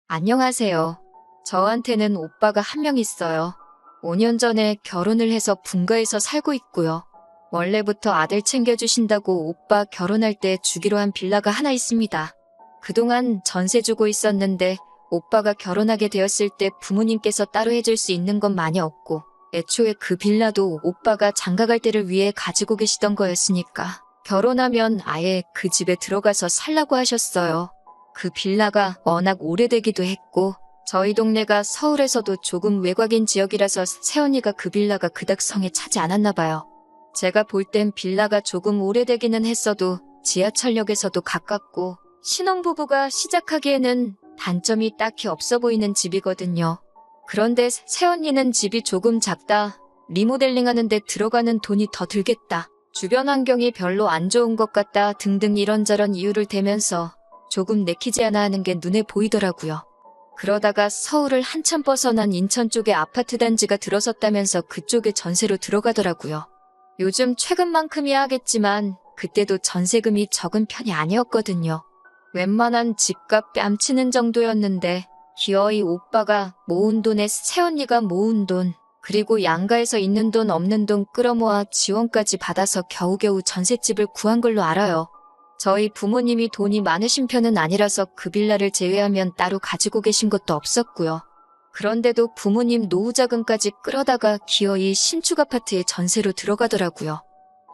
안녕하세요. 저한테는 오빠가 한 명 있어요. 5년 전에 결혼을 해서 분가에서 살고 있고요. 원래부터 아들 챙겨주신다고 오빠 결혼할 때 주기로 한 빌라가 하나 있습니다. 그동안 전세 주고 있었는데 오빠가 결혼하게 되었을 때 부모님께서 따로 해줄 수 있는 건 많이 없고 애초에 그 빌라도 오빠가 장가갈 때를 위해 가지고 계시던 거였으니까 결혼하면 아예 그 집에 들어가서 살라고 하셨어요. 그 빌라가 워낙 오래되기도 했고 저희 동네가 서울에서도 조금 외곽인 지역이라서 새언니가 그 빌라가 그닥 성에 차지 않았나 봐요. 제가 볼 땐 빌라가 조금 오래되기는 했어도 지하철역에서도 가깝고 신혼부부가 시작하기에는 단점이 딱히 없어 보이는 집이거든요. 그런데 새언니는 집이 조금 작다. 리모델링 하는데 들어가는 돈이 더 들겠다. 주변 환경이 별로 안 좋은 것 같다 등등 이런저런 이유를 대면서 조금 내키지 않아 하는 게 눈에 보이더라고요. 그러다가 서울을 한참 벗어난 인천 쪽에 아파트 단지가 들어섰다면서 그쪽에 전세로 들어가더라고요. 요즘 최근만큼이야 하겠지만 그때도 전세금이 적은 편이 아니었거든요. 웬만한 집값 뺨치는 정도였는데 기어이 오빠가 모은 돈에 새언니가 모은 돈 그리고 양가에서 있는 돈 없는 돈 끌어모아 지원까지 받아서 겨우겨우 전셋집을 구한 걸로 알아요. 저희 부모님이 돈이 많으신 편은 아니라서 그 빌라를 제외하면 따로 가지고 계신 것도 없었고요. 그런데도 부모님 노후자금까지 끌어다가 기어이 신축 아파트에 전세로 들어가더라고요.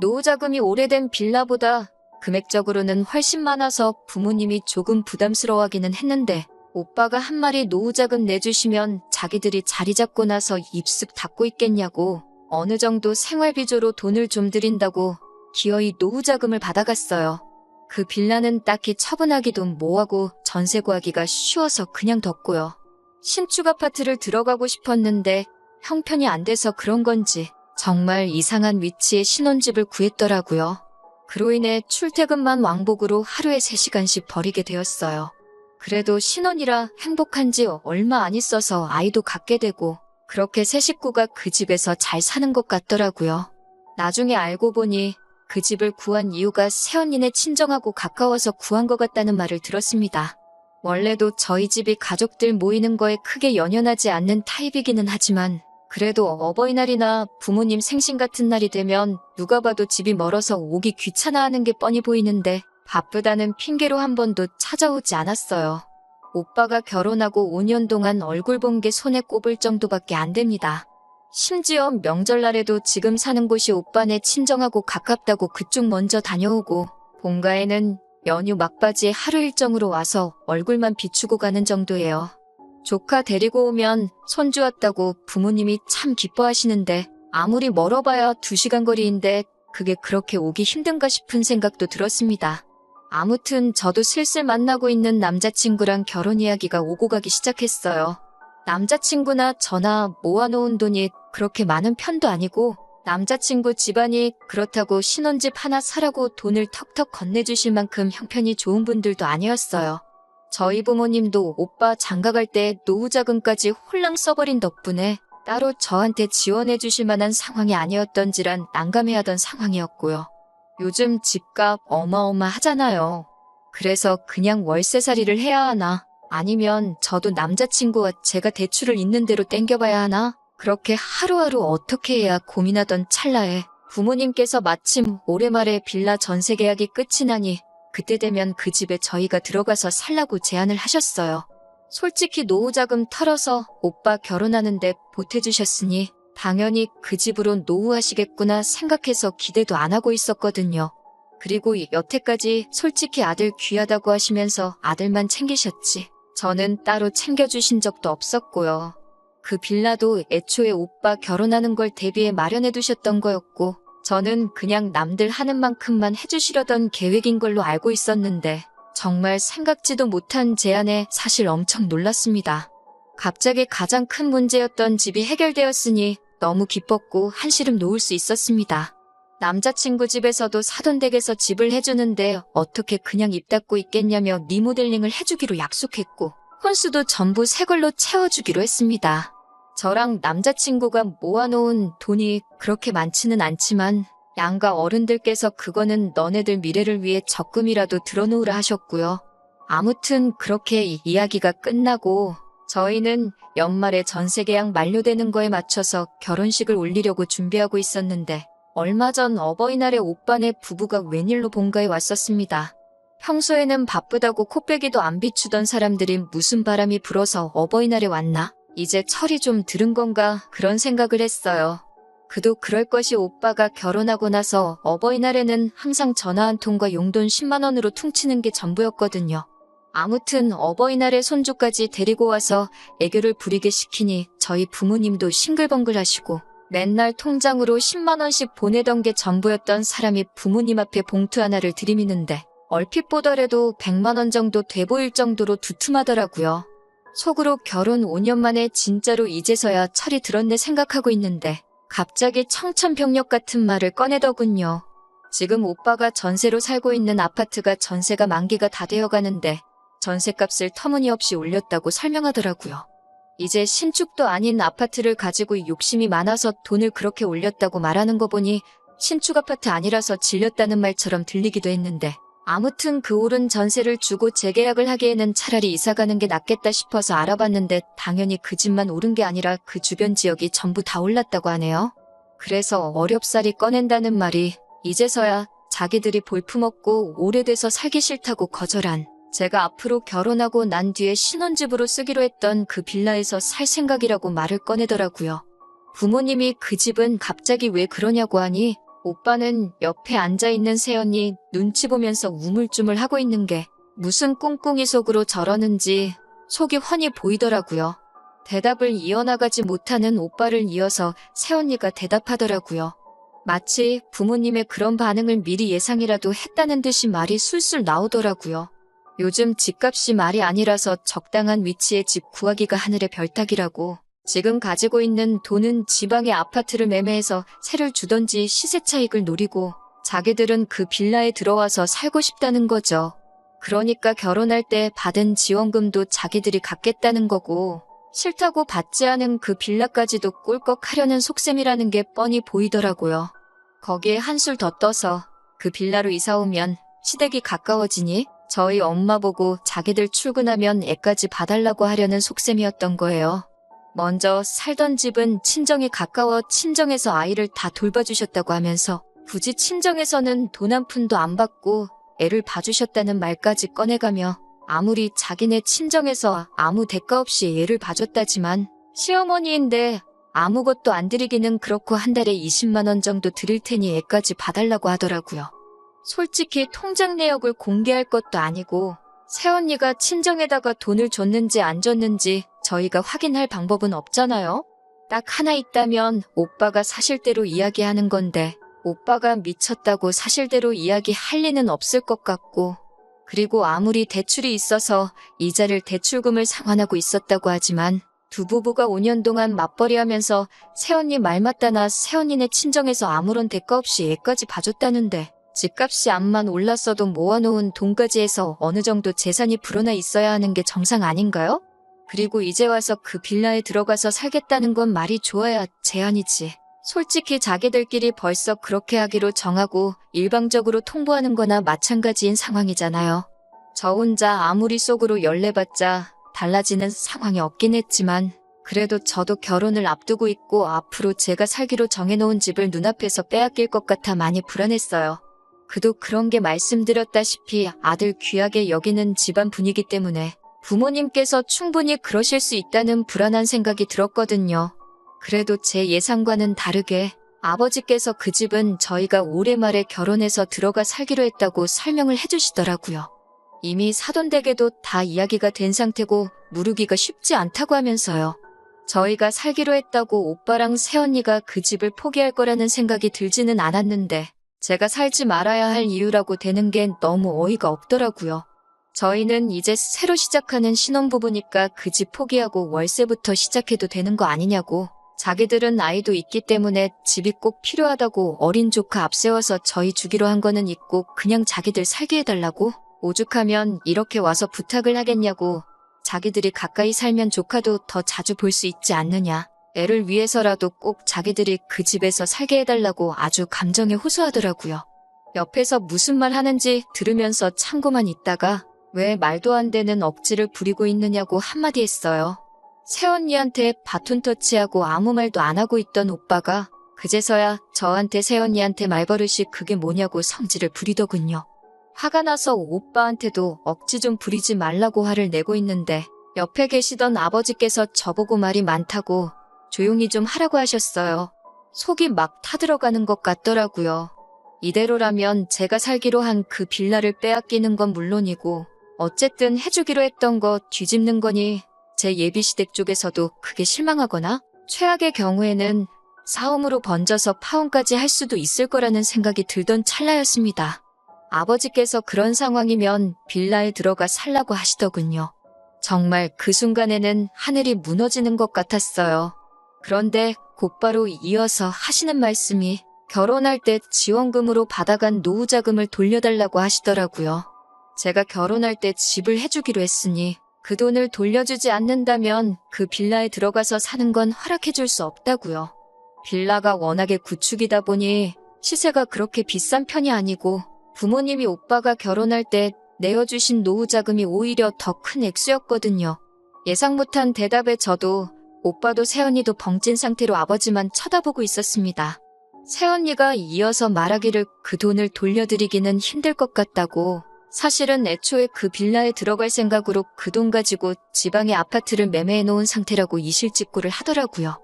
노후자금이 오래된 빌라보다 금액적으로는 훨씬 많아서 부모님이 조금 부담스러워하기는 했는데 오빠가 한 마리 노후자금 내주시면 자기들이 자리 잡고 나서 입습 닫고 있겠냐고 어느 정도 생활비조로 돈을 좀 드린다고 기어이 노후자금을 받아갔어요. 그 빌라는 딱히 처분하기도 뭐하고 전세 구하기가 쉬워서 그냥 뒀고요. 신축 아파트를 들어가고 싶었는데 형편이 안 돼서 그런 건지 정말 이상한 위치에 신혼집을 구했더라고요. 그로 인해 출퇴근만 왕복으로 하루에 3시간씩 버리게 되었어요. 그래도 신혼이라 행복한지 얼마 안 있어서 아이도 갖게 되고 그렇게 세 식구가 그 집에서 잘 사는 것 같더라고요. 나중에 알고 보니 그 집을 구한 이유가 새언니네 친정하고 가까워서 구한 것 같다는 말을 들었습니다. 원래도 저희 집이 가족들 모이는 거에 크게 연연하지 않는 타입이기는 하지만 그래도 어버이날이나 부모님 생신 같은 날이 되면 누가 봐도 집이 멀어서 오기 귀찮아하는 게 뻔히 보이는데 바쁘다는 핑계로 한 번도 찾아오지 않았어요. 오빠가 결혼하고 5년 동안 얼굴 본 게 손에 꼽을 정도밖에 안 됩니다. 심지어 명절날에도 지금 사는 곳이 오빠네 친정하고 가깝다고 그쪽 먼저 다녀오고 본가에는 연휴 막바지에 하루 일정으로 와서 얼굴만 비추고 가는 정도예요. 조카 데리고 오면 손주 왔다고 부모님이 참 기뻐하시는데 아무리 멀어봐야 2시간 거리인데 그게 그렇게 오기 힘든가 싶은 생각도 들었습니다. 아무튼 저도 슬슬 만나고 있는 남자친구랑 결혼 이야기가 오고 가기 시작했어요. 남자친구나 저나 모아놓은 돈이 그렇게 많은 편도 아니고 남자친구 집안이 그렇다고 신혼집 하나 사라고 돈을 턱턱 건네주실 만큼 형편이 좋은 분들도 아니었어요. 저희 부모님도 오빠 장가갈 때 노후자금까지 홀랑 써버린 덕분에 따로 저한테 지원해 주실 만한 상황이 아니었던지란 난감해하던 상황이었고요. 요즘 집값 어마어마하잖아요. 그래서 그냥 월세살이를 해야 하나 아니면 저도 남자친구와 제가 대출을 있는 대로 땡겨봐야 하나 그렇게 하루하루 어떻게 해야 고민하던 찰나에 부모님께서 마침 올해 말에 빌라 전세 계약이 끝이 나니 그때 되면 그 집에 저희가 들어가서 살라고 제안을 하셨어요. 솔직히 노후자금 털어서 오빠 결혼하는데 보태주셨으니 당연히 그 집으로 노후하시겠구나 생각해서 기대도 안 하고 있었거든요. 그리고 여태까지 솔직히 아들 귀하다고 하시면서 아들만 챙기셨지 저는 따로 챙겨주신 적도 없었고요. 그 빌라도 애초에 오빠 결혼하는 걸 대비해 마련해 두셨던 거였고 저는 그냥 남들 하는 만큼만 해주시려던 계획인 걸로 알고 있었는데 정말 생각지도 못한 제안에 사실 엄청 놀랐습니다. 갑자기 가장 큰 문제였던 집이 해결되었으니 너무 기뻤고 한시름 놓을 수 있었습니다. 남자친구 집에서도 사돈 댁에서 집을 해주는데 어떻게 그냥 입 닫고 있겠냐며 리모델링을 해주기로 약속했고 혼수도 전부 새 걸로 채워주기로 했습니다. 저랑 남자친구가 모아놓은 돈이 그렇게 많지는 않지만 양가 어른들께서 그거는 너네들 미래를 위해 적금이라도 들어놓으라 하셨고요. 아무튼 그렇게 이야기가 끝나고 저희는 연말에 전세 계약 만료되는 거에 맞춰서 결혼식을 올리려고 준비하고 있었는데 얼마 전 어버이날에 오빠네 부부가 웬일로 본가에 왔었습니다. 평소에는 바쁘다고 코빼기도 안 비추던 사람들이 무슨 바람이 불어서 어버이날에 왔나? 이제 철이 좀 들은 건가? 그런 생각을 했어요. 그도 그럴 것이 오빠가 결혼하고 나서 어버이날에는 항상 전화 한 통과 용돈 10만 원으로 퉁치는 게 전부였거든요. 아무튼 어버이날에 손주까지 데리고 와서 애교를 부리게 시키니 저희 부모님도 싱글벙글 하시고 맨날 통장으로 10만 원씩 보내던 게 전부였던 사람이 부모님 앞에 봉투 하나를 들이미는데 얼핏 보더라도 100만 원 정도 돼 보일 정도로 두툼하더라고요. 속으로 결혼 5년 만에 진짜로 이제서야 철이 들었네 생각하고 있는데 갑자기 청천벽력 같은 말을 꺼내더군요. 지금 오빠가 전세로 살고 있는 아파트가 전세가 만기가 다 되어가는데 전세값을 터무니없이 올렸다고 설명하더라고요. 이제 신축도 아닌 아파트를 가지고 욕심이 많아서 돈을 그렇게 올렸다고 말하는 거 보니 신축 아파트 아니라서 질렸다는 말처럼 들리기도 했는데 아무튼 그 오른 전세를 주고 재계약을 하기에는 차라리 이사가는 게 낫겠다 싶어서 알아봤는데 당연히 그 집만 오른 게 아니라 그 주변 지역이 전부 다 올랐다고 하네요. 그래서 어렵사리 꺼낸다는 말이 이제서야 자기들이 볼품없고 오래돼서 살기 싫다고 거절한 제가 앞으로 결혼하고 난 뒤에 신혼집으로 쓰기로 했던 그 빌라에서 살 생각이라고 말을 꺼내더라고요. 부모님이 그 집은 갑자기 왜 그러냐고 하니 오빠는 옆에 앉아있는 새언니 눈치 보면서 우물쭈물하고 있는 게 무슨 꿍꿍이 속으로 저러는지 속이 훤히 보이더라고요. 대답을 이어나가지 못하는 오빠를 이어서 새언니가 대답하더라고요. 마치 부모님의 그런 반응을 미리 예상이라도 했다는 듯이 말이 술술 나오더라고요. 요즘 집값이 말이 아니라서 적당한 위치에 집 구하기가 하늘의 별따기라고 지금 가지고 있는 돈은 지방의 아파트를 매매해서 세를 주던지 시세 차익을 노리고 자기들은 그 빌라에 들어와서 살고 싶다는 거죠. 그러니까 결혼할 때 받은 지원금도 자기들이 갖겠다는 거고 싫다고 받지 않은 그 빌라까지도 꿀꺽하려는 속셈이라는 게 뻔히 보이더라고요. 거기에 한술 더 떠서 그 빌라로 이사 오면 시댁이 가까워지니 저희 엄마 보고 자기들 출근하면 애까지 봐달라고 하려는 속셈이었던 거예요. 먼저 살던 집은 친정이 가까워 친정에서 아이를 다 돌봐주셨다고 하면서 굳이 친정에서는 돈 한 푼도 안 받고 애를 봐주셨다는 말까지 꺼내가며 아무리 자기네 친정에서 아무 대가 없이 애를 봐줬다지만 시어머니인데 아무것도 안 드리기는 그렇고 한 달에 20만 원 정도 드릴 테니 애까지 봐달라고 하더라고요. 솔직히 통장 내역을 공개할 것도 아니고 새언니가 친정에다가 돈을 줬는지 안 줬는지 저희가 확인할 방법은 없잖아요. 딱 하나 있다면 오빠가 사실대로 이야기하는 건데 오빠가 미쳤다고 사실대로 이야기할 리는 없을 것 같고 그리고 아무리 대출이 있어서 이자를 대출금을 상환하고 있었다고 하지만 두 부부가 5년 동안 맞벌이하면서 새언니 말 맞다나 새언니네 친정에서 아무런 대가 없이 애까지 봐줬다는데 집값이 암만 올랐어도 모아놓은 돈까지 해서 어느 정도 재산이 불어나 있어야 하는 게 정상 아닌가요? 그리고 이제 와서 그 빌라에 들어가서 살겠다는 건 말이 좋아야 제한이지. 솔직히 자기들끼리 벌써 그렇게 하기로 정하고 일방적으로 통보하는 거나 마찬가지인 상황이잖아요. 저 혼자 아무리 속으로 열내봤자 달라지는 상황이 없긴 했지만 그래도 저도 결혼을 앞두고 있고 앞으로 제가 살기로 정해놓은 집을 눈앞에서 빼앗길 것 같아 많이 불안했어요. 그도 그런 게 말씀드렸다시피 아들 귀하게 여기는 집안 분위기 때문에 부모님께서 충분히 그러실 수 있다는 불안한 생각이 들었거든요. 그래도 제 예상과는 다르게 아버지께서 그 집은 저희가 올해 말에 결혼해서 들어가 살기로 했다고 설명을 해주시더라고요. 이미 사돈댁에도 다 이야기가 된 상태고 무르기가 쉽지 않다고 하면서요. 저희가 살기로 했다고 오빠랑 새언니가 그 집을 포기할 거라는 생각이 들지는 않았는데 제가 살지 말아야 할 이유라고 되는 게 너무 어이가 없더라고요. 저희는 이제 새로 시작하는 신혼부부니까 그 집 포기하고 월세부터 시작해도 되는 거 아니냐고. 자기들은 아이도 있기 때문에 집이 꼭 필요하다고 어린 조카 앞세워서 저희 주기로 한 거는 있고 그냥 자기들 살게 해달라고. 오죽하면 이렇게 와서 부탁을 하겠냐고. 자기들이 가까이 살면 조카도 더 자주 볼 수 있지 않느냐. 애를 위해서라도 꼭 자기들이 그 집에서 살게 해달라고 아주 감정에 호소하더라고요. 옆에서 무슨 말 하는지 들으면서 참고만 있다가 왜 말도 안 되는 억지를 부리고 있느냐고 한마디 했어요. 새언니한테 바톤 터치하고 아무 말도 안 하고 있던 오빠가 그제서야 저한테 새언니한테 말버릇이 그게 뭐냐고 성질을 부리더군요. 화가 나서 오빠한테도 억지 좀 부리지 말라고 화를 내고 있는데 옆에 계시던 아버지께서 저보고 말이 많다고 조용히 좀 하라고 하셨어요. 속이 막 타들어가는 것 같더라고요. 이대로라면 제가 살기로 한 그 빌라를 빼앗기는 건 물론이고 어쨌든 해주기로 했던 거 뒤집는 거니 제 예비시댁 쪽에서도 그게 실망하거나 최악의 경우에는 싸움으로 번져서 파혼까지 할 수도 있을 거라는 생각이 들던 찰나였습니다. 아버지께서 그런 상황이면 빌라에 들어가 살라고 하시더군요. 정말 그 순간에는 하늘이 무너지는 것 같았어요. 그런데 곧바로 이어서 하시는 말씀이 결혼할 때 지원금으로 받아간 노후자금을 돌려달라고 하시더라고요. 제가 결혼할 때 집을 해주기로 했으니 그 돈을 돌려주지 않는다면 그 빌라에 들어가서 사는 건 허락해줄 수 없다고요. 빌라가 워낙에 구축이다 보니 시세가 그렇게 비싼 편이 아니고 부모님이 오빠가 결혼할 때 내어주신 노후자금이 오히려 더 큰 액수였거든요. 예상 못한 대답에 저도 오빠도 새언니도 벙찐 상태로 아버지만 쳐다보고 있었습니다. 새언니가 이어서 말하기를 그 돈을 돌려드리기는 힘들 것 같다고 사실은 애초에 그 빌라에 들어갈 생각으로 그 돈 가지고 지방의 아파트를 매매해 놓은 상태라고 이실직고를 하더라고요.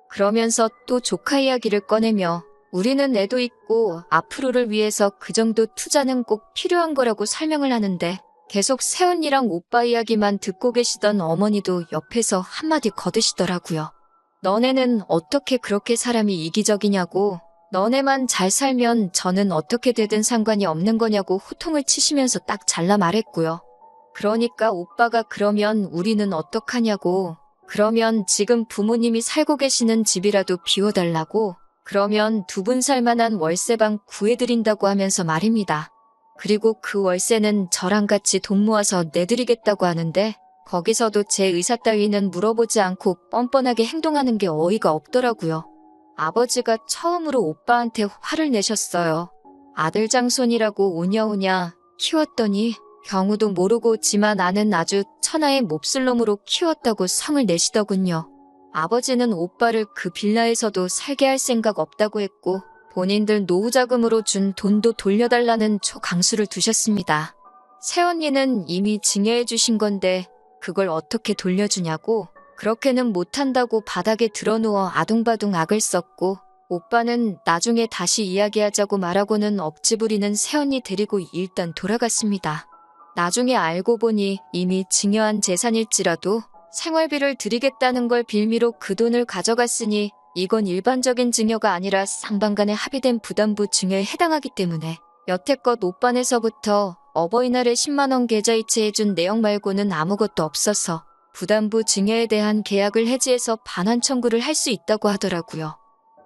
그러면서 또 조카 이야기를 꺼내며 우리는 애도 있고 앞으로를 위해서 그 정도 투자는 꼭 필요한 거라고 설명을 하는데 계속 새언니랑 오빠 이야기만 듣고 계시던 어머니도 옆에서 한마디 거드시더라고요. 너네는 어떻게 그렇게 사람이 이기적이냐고, 너네만 잘 살면 저는 어떻게 되든 상관이 없는 거냐고 호통을 치시면서 딱 잘라 말했고요. 그러니까 오빠가 그러면 우리는 어떡하냐고, 그러면 지금 부모님이 살고 계시는 집이라도 비워달라고, 그러면 두 분 살만한 월세방 구해드린다고 하면서 말입니다. 그리고 그 월세는 저랑 같이 돈 모아서 내드리겠다고 하는데 거기서도 제 의사 따위는 물어보지 않고 뻔뻔하게 행동하는 게 어이가 없더라고요. 아버지가 처음으로 오빠한테 화를 내셨어요. 아들 장손이라고 오냐오냐 키웠더니 경우도 모르고 지만 아는 아주 천하의 몹쓸 놈으로 키웠다고 성을 내시더군요. 아버지는 오빠를 그 빌라에서도 살게 할 생각 없다고 했고 본인들 노후자금으로 준 돈도 돌려달라는 초강수를 두셨습니다. 새언니는 이미 증여해 주신 건데 그걸 어떻게 돌려주냐고 그렇게는 못한다고 바닥에 드러누워 아둥바둥 악을 썼고 오빠는 나중에 다시 이야기하자고 말하고는 억지 부리는 새언니 데리고 일단 돌아갔습니다. 나중에 알고 보니 이미 증여한 재산일지라도 생활비를 드리겠다는 걸 빌미로 그 돈을 가져갔으니 이건 일반적인 증여가 아니라 상반간에 합의된 부담부 증여에 해당하기 때문에 여태껏 오빠네서부터 어버이날에 10만원 계좌이체 해준 내용 말고는 아무것도 없어서 부담부 증여에 대한 계약을 해지해서 반환 청구를 할 수 있다고 하더라고요.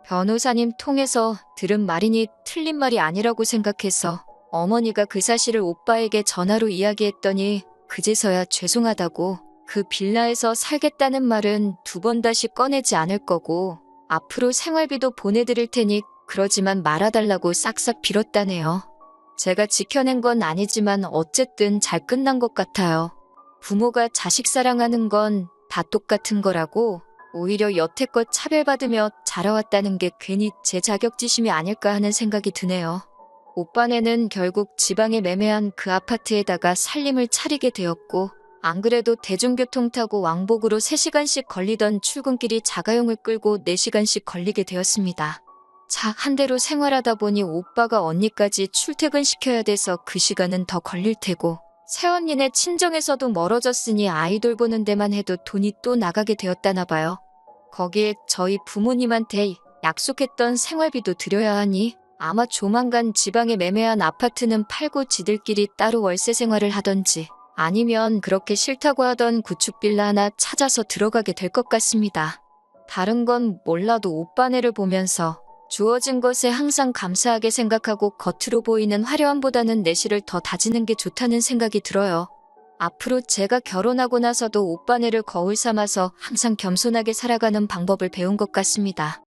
변호사님 통해서 들은 말이니 틀린 말이 아니라고 생각해서 어머니가 그 사실을 오빠에게 전화로 이야기했더니 그제서야 죄송하다고 그 빌라에서 살겠다는 말은 두 번 다시 꺼내지 않을 거고 앞으로 생활비도 보내드릴 테니 그러지만 말아달라고 싹싹 빌었다네요. 제가 지켜낸 건 아니지만 어쨌든 잘 끝난 것 같아요. 부모가 자식 사랑하는 건 다 똑같은 거라고 오히려 여태껏 차별받으며 자라왔다는 게 괜히 제 자격지심이 아닐까 하는 생각이 드네요. 오빠네는 결국 지방에 매매한 그 아파트에다가 살림을 차리게 되었고 안 그래도 대중교통 타고 왕복으로 3시간씩 걸리던 출근길이 자가용을 끌고 4시간씩 걸리게 되었습니다. 차 한 대로 생활하다 보니 오빠가 언니까지 출퇴근시켜야 돼서 그 시간은 더 걸릴 테고 새언니네 친정에서도 멀어졌으니 아이돌 보는 데만 해도 돈이 또 나가게 되었다나 봐요. 거기에 저희 부모님한테 약속했던 생활비도 드려야 하니 아마 조만간 지방에 매매한 아파트는 팔고 지들끼리 따로 월세 생활을 하던지 아니면 그렇게 싫다고 하던 구축 빌라 하나 찾아서 들어가게 될 것 같습니다. 다른 건 몰라도 오빠네를 보면서 주어진 것에 항상 감사하게 생각하고 겉으로 보이는 화려함보다는 내실을 더 다지는 게 좋다는 생각이 들어요. 앞으로 제가 결혼하고 나서도 오빠네를 거울 삼아서 항상 겸손하게 살아가는 방법을 배운 것 같습니다.